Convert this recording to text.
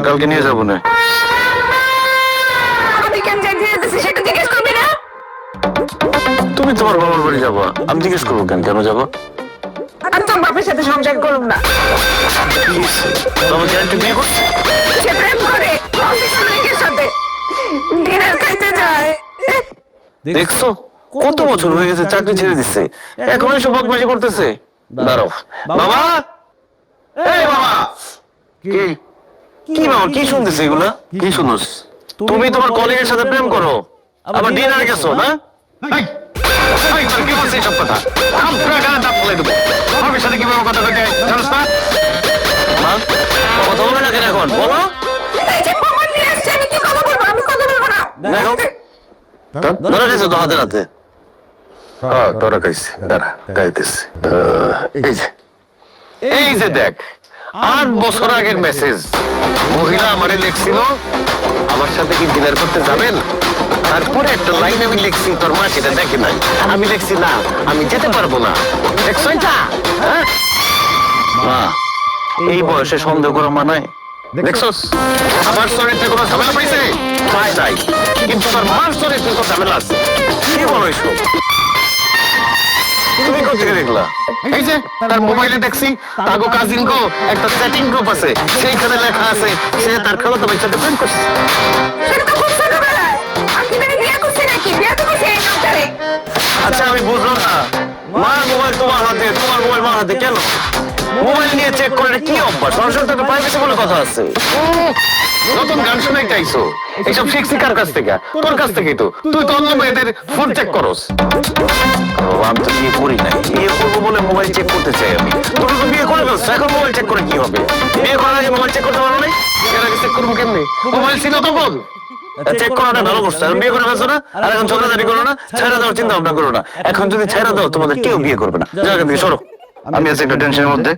কালকে নিয়ে যাবো না। তুমি তোমার বাবার বাড়ি যাবো, আমি জিজ্ঞেস করবো কেন কেন যাবো? আমি তোর বাপের সাথে সংসার করুম না। তোমার গ্যারান্টি বিয়ে করছে? সে প্রেম করে অফিসের মেয়ের সাথে ডিনার খাইতে যায়। দেখছো কত বছর হয়ে গেছে চাকরি ছেড়ে দিচ্ছে, এখন এসব বদমাশি করতেছে। দাঁড়াও বাবা, এই বাবা। কি কি বাবা, কি শুনতেছে এগুলা? কি শুনছ? তুমি তোমার কলিগের সাথে প্রেম করো, আবার ডিনারে গেছো না? কি বলছে এইসব কথা? আমার সাথে কিভাবে কথা বলতে জানোস না? কথা বলবে না কেন এখন বলো? এই যে প্রমাণ নিয়ে আসছে, আমি কি কথা বলবো? আমি কথা বলবো না। দেখো ধরে গেছো তো হাতে হাতে। তোরা খাইছে, দাঁড়া গাইতেছে। এই যে দেখ, 8 বছর আগের মেসেজ। মহিলা আমারে লিখছিল আমার সাথে কি ডিনার করতে যাবেন। তারপরে একটা লাইন আমি লিখছি, তোর মা সেটা দেখে নাই। আমি লিখছি না, আমি যেতে পারবো না। দেখছো এটা? হ্যাঁ? মা, এই বয়সে সন্দেহ করা মানায়? দেখছস আমার চরিত্রে কোনো ঝামেলা পাইছে? পায় নাই, কিন্তু আমার মার চরিত্রে তো ঝামেলা আছে। কি বলো এসব? তুমি কোথেকে দেখলা? এই যে তার মোবাইলে দেখছি তাগো কাজিন গো একটা চ্যাটিং গ্রুপ আছে, সেইখানে লেখা আছে সে তার খালাতো ভাইয়ের সাথে প্রেম করছে। সেটা তো খুব ছোটবেলায়। আমি কি মেরে বিয়ে করছি নাকি? বিয়ে তো করছি এই সংসারে। আচ্ছা আমি বুঝলাম না, মার মোবাইল তোমার হাতে, তোমার মোবাইল মার হাতে কেন? মোবাইল নিয়ে চেক করে এটা কি অভ্যাস? সরাসরি তো প্রাইভেসি বলে কথা আছে। নতুন গান শুনে চাইছো, এইসব শিখছি কার কাছ থেকে? তোর কাছ থেকেই তো। তুই তো অন্য মেয়েদের ফোন চেক করস। আমি তো বিয়ে করি নাই, বিয়ে করবো বলে মোবাইল চেক করতে চাই আমি। তুমি তো বিয়ে করে ফেলছো, এখন মোবাইল চেক করে কি হবে? বিয়ে করার আগে মোবাইল চেক করতে পারো নাই? এর আগে চেক করবো কেমনি? মোবাইল ছিল তো বল। চেক করাটা ভালো করছো, এখন বিয়ে করে ফেলছো না? আর এখন ঝগড়াঝাড়ি করো না, ছেড়ে দেওয়ার চিন্তা ভাবনা করো না। এখন যদি ছেড়ে দাও তোমাদের কেউ বিয়ে করবে না। যাও এখান থেকে সরো, আমি আছি একটা টেনশনের মধ্যে।